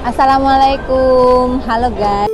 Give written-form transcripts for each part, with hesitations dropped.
Assalamualaikum, halo guys.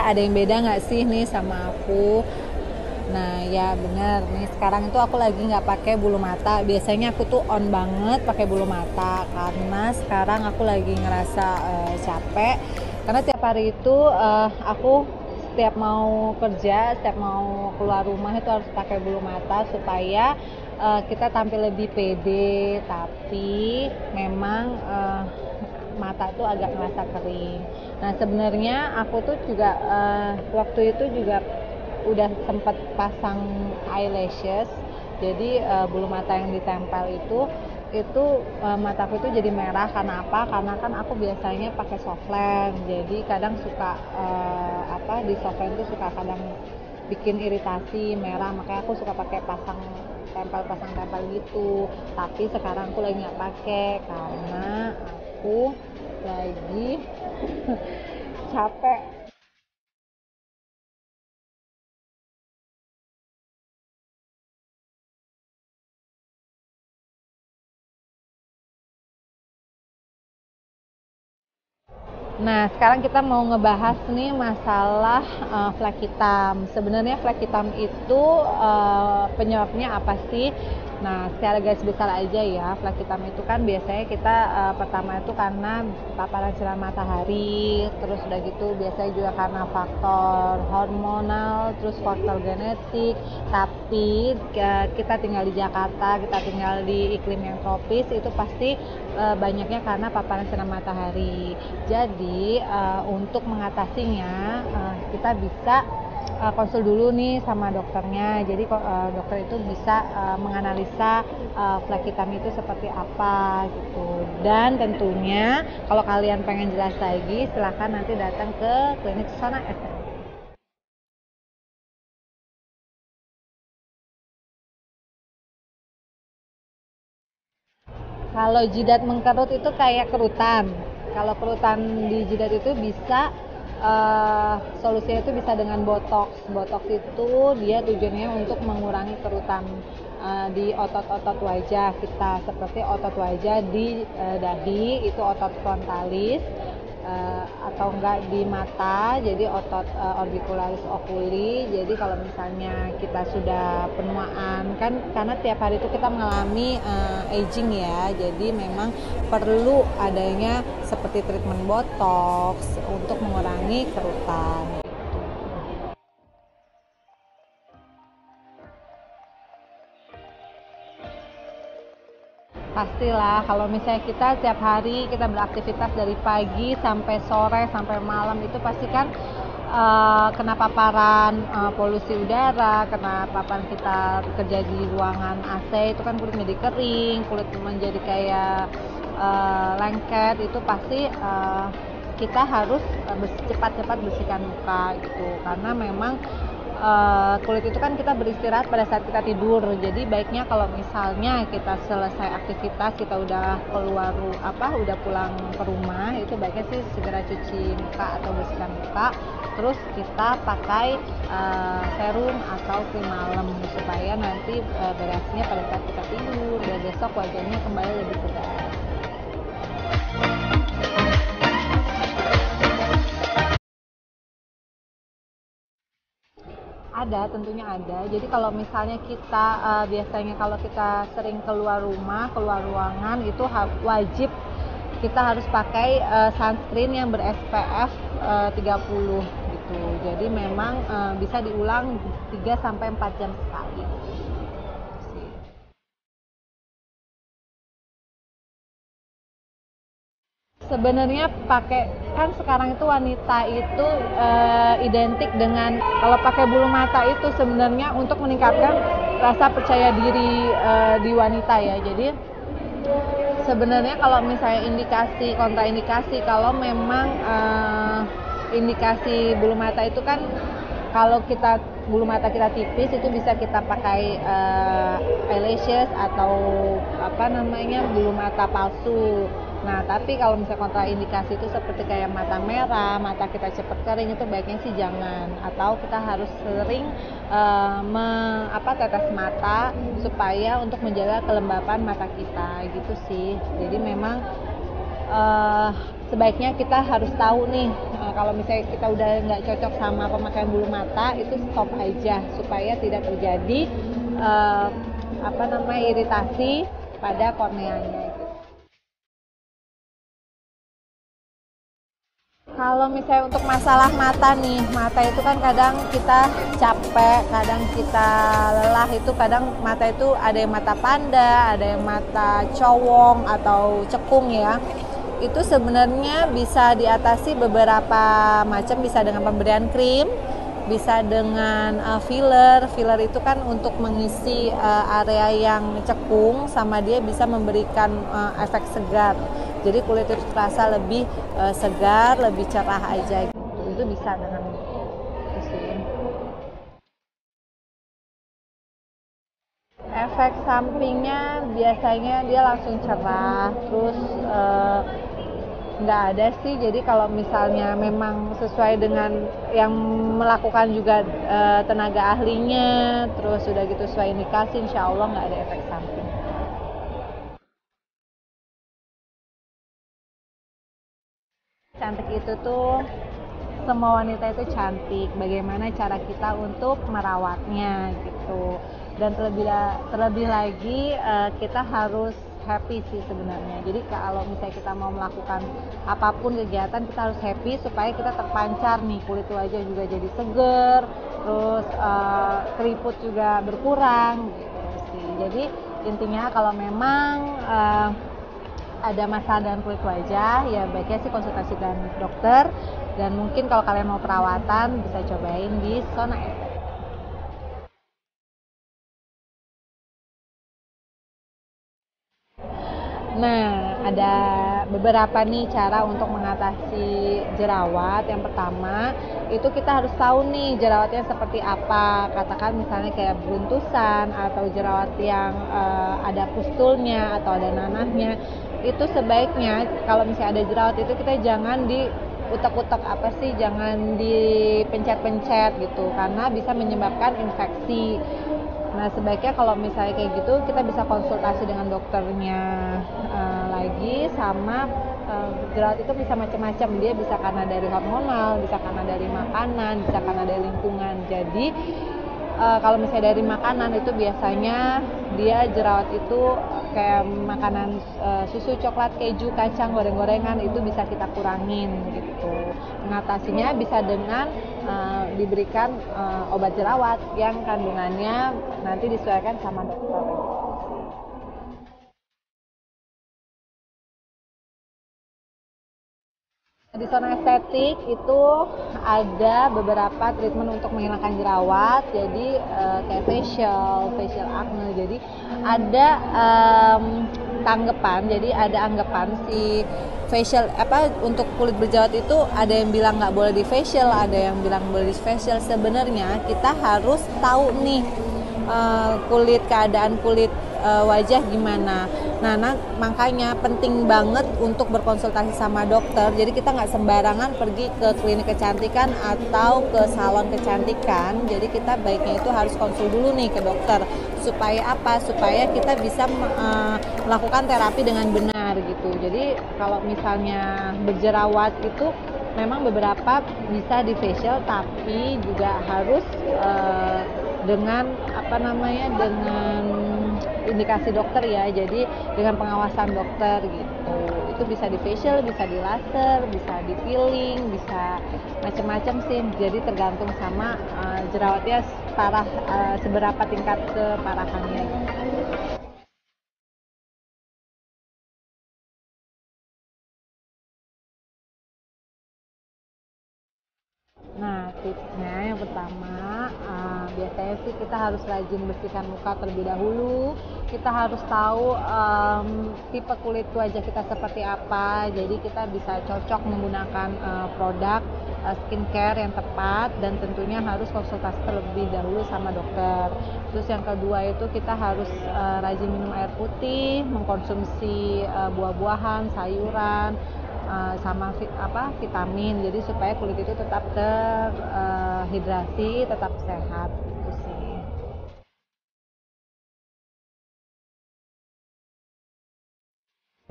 Ada yang beda nggak sih nih sama aku? Nah ya bener nih, sekarang itu aku lagi nggak pakai bulu mata. Biasanya aku tuh on banget pakai bulu mata karena sekarang aku lagi ngerasa capek karena tiap hari itu aku setiap mau kerja, setiap mau keluar rumah itu harus pakai bulu mata supaya kita tampil lebih pede, tapi memang mata tuh agak ngerasa kering. Nah sebenarnya aku tuh juga waktu itu juga udah sempat pasang eyelashes, jadi bulu mata yang ditempel itu mataku itu jadi merah. Karena apa? Karena kan aku biasanya pakai soft lens, jadi kadang suka di soft lens itu suka kadang bikin iritasi merah, makanya aku suka pakai pasang tempel gitu. Tapi sekarang aku lagi nggak pakai karena aku lagi capek. Nah, sekarang kita mau ngebahas nih masalah flek hitam. Sebenarnya flek hitam itu penyebabnya apa sih? Nah, secara garis besar aja ya, flek hitam itu kan biasanya kita pertama itu karena paparan sinar matahari, terus udah gitu biasanya juga karena faktor hormonal, terus faktor genetik. Tapi kita tinggal di Jakarta, kita tinggal di iklim yang tropis, itu pasti banyaknya karena paparan sinar matahari. Jadi untuk mengatasinya kita bisa konsul dulu nih sama dokternya. Jadi dokter itu bisa menganalisa flek hitam itu seperti apa gitu. Dan tentunya kalau kalian pengen jelas lagi, silahkan nanti datang ke klinik Sona SM. Kalau jidat mengkerut itu kayak kerutan. Kalau kerutan di jidat itu bisa solusinya itu bisa dengan botox. Botox itu dia tujuannya untuk mengurangi kerutan di otot-otot wajah kita, seperti otot wajah di dahi itu otot frontalis, atau enggak di mata jadi otot orbicularis oculi. Jadi kalau misalnya kita sudah penuaan kan, karena tiap hari itu kita mengalami aging ya, jadi memang perlu adanya seperti treatment botox untuk mengurangi kerutan. Pastilah kalau misalnya kita tiap hari kita beraktivitas dari pagi sampai sore sampai malam, itu pasti kan kena paparan polusi udara, kena paparan kita kerja di ruangan AC, itu kan kulit menjadi kering, kulit menjadi kayak lengket. Itu pasti kita harus cepat-cepat bersihkan muka gitu, karena memang kulit itu kan kita beristirahat pada saat kita tidur. Jadi baiknya kalau misalnya kita selesai aktivitas, kita udah udah pulang ke rumah, itu baiknya sih segera cuci muka atau bersihkan muka, terus kita pakai serum atau krim malam supaya nanti beresnya pada saat kita tidur dan besok wajahnya kembali lebih segar. Ada, tentunya ada. Jadi kalau misalnya kita biasanya kalau kita sering keluar rumah, keluar ruangan itu wajib kita harus pakai sunscreen yang ber-SPF 30 gitu. Jadi memang bisa diulang 3 sampai 4 jam sekali. Sebenarnya pakai, kan sekarang itu wanita itu identik dengan kalau pakai bulu mata itu sebenarnya untuk meningkatkan rasa percaya diri di wanita ya. Jadi sebenarnya kalau misalnya indikasi kontraindikasi, kalau memang indikasi bulu mata itu kan kalau kita bulu mata kita tipis itu bisa kita pakai eyelashes atau apa namanya bulu mata palsu. Nah, tapi kalau misalnya kontraindikasi itu seperti kayak mata merah, mata kita cepat kering, itu baiknya sih jangan. Atau kita harus sering tetes mata supaya untuk menjaga kelembapan mata kita gitu sih. Jadi memang sebaiknya kita harus tahu nih kalau misalnya kita udah nggak cocok sama pemakaian bulu mata, itu stop aja supaya tidak terjadi iritasi pada korneanya. Kalau misalnya untuk masalah mata nih, mata itu kan kadang kita capek, kadang kita lelah, itu kadang mata itu ada yang mata panda, ada yang mata cowong atau cekung ya. Itu sebenarnya bisa diatasi beberapa macam, bisa dengan pemberian krim, bisa dengan filler. Filler itu kan untuk mengisi area yang cekung, sama dia bisa memberikan efek segar. Jadi kulit itu terasa lebih segar, lebih cerah aja gitu. Itu bisa dengan itu sih. Efek sampingnya biasanya dia langsung cerah, terus nggak ada sih. Jadi kalau misalnya memang sesuai dengan yang melakukan juga tenaga ahlinya, terus udah gitu sesuai indikasi, insya Allah nggak ada efek samping. Cantik itu tuh, semua wanita itu cantik, bagaimana cara kita untuk merawatnya gitu. Dan terlebih lagi kita harus happy sih sebenarnya. Jadi kalau misalnya kita mau melakukan apapun kegiatan, kita harus happy supaya kita terpancar nih, kulit wajah juga jadi seger, terus keriput juga berkurang gitu sih. Jadi intinya kalau memang ada masalah dengan kulit wajah, ya baiknya sih konsultasi dengan dokter. Dan mungkin kalau kalian mau perawatan, bisa cobain di Sona Estetik. Nah, ada beberapa nih cara untuk mengatasi jerawat. Yang pertama, itu kita harus tahu nih jerawatnya seperti apa. Katakan misalnya kayak beruntusan atau jerawat yang ada pustulnya atau ada nanahnya. Itu sebaiknya kalau misalnya ada jerawat itu kita jangan diutek-utek jangan dipencet-pencet gitu, karena bisa menyebabkan infeksi. Nah, sebaiknya kalau misalnya kayak gitu kita bisa konsultasi dengan dokternya lagi. Sama jerawat itu bisa macam-macam, dia bisa karena dari hormonal, bisa karena dari makanan, bisa karena dari lingkungan. Jadi kalau misalnya dari makanan itu biasanya dia jerawat itu kayak makanan susu, coklat, keju, kacang, goreng-gorengan, itu bisa kita kurangin gitu. Mengatasinya bisa dengan diberikan obat jerawat yang kandungannya nanti disesuaikan sama dokter. Di Sona Estetik itu ada beberapa treatment untuk menghilangkan jerawat. Jadi kayak facial acne. Jadi ada tanggapan. Jadi ada anggapan si facial untuk kulit berjerawat itu, ada yang bilang nggak boleh di facial, ada yang bilang boleh di facial. Sebenarnya kita harus tahu nih keadaan kulit wajah gimana. Nah, makanya penting banget untuk berkonsultasi sama dokter. Jadi kita nggak sembarangan pergi ke klinik kecantikan atau ke salon kecantikan. Jadi kita baiknya itu harus konsul dulu nih ke dokter. Supaya apa? Supaya kita bisa melakukan terapi dengan benar gitu. Jadi kalau misalnya berjerawat itu Memang beberapa bisa di facial, tapi juga harus dengan dengan indikasi dokter ya. Jadi dengan pengawasan dokter gitu. Itu bisa di facial, bisa di laser, bisa di peeling, bisa macam-macam sih. Jadi tergantung sama jerawatnya parah, seberapa tingkat keparahannya. Nah, tipsnya yang pertama, biasanya sih kita harus rajin bersihkan muka terlebih dahulu. Kita harus tahu tipe kulit wajah kita seperti apa. Jadi kita bisa cocok menggunakan produk skincare yang tepat, dan tentunya harus konsultasi terlebih dahulu sama dokter. Terus yang kedua itu kita harus rajin minum air putih, mengkonsumsi buah-buahan, sayuran, sama vitamin, jadi supaya kulit itu tetap terhidrasi, tetap sehat gitu sih.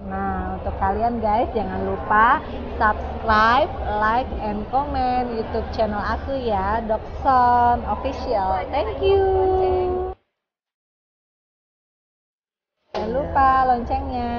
Nah, untuk kalian guys, jangan lupa subscribe, like, and comment YouTube channel aku ya, Dokson Official. Thank you. Jangan lupa loncengnya.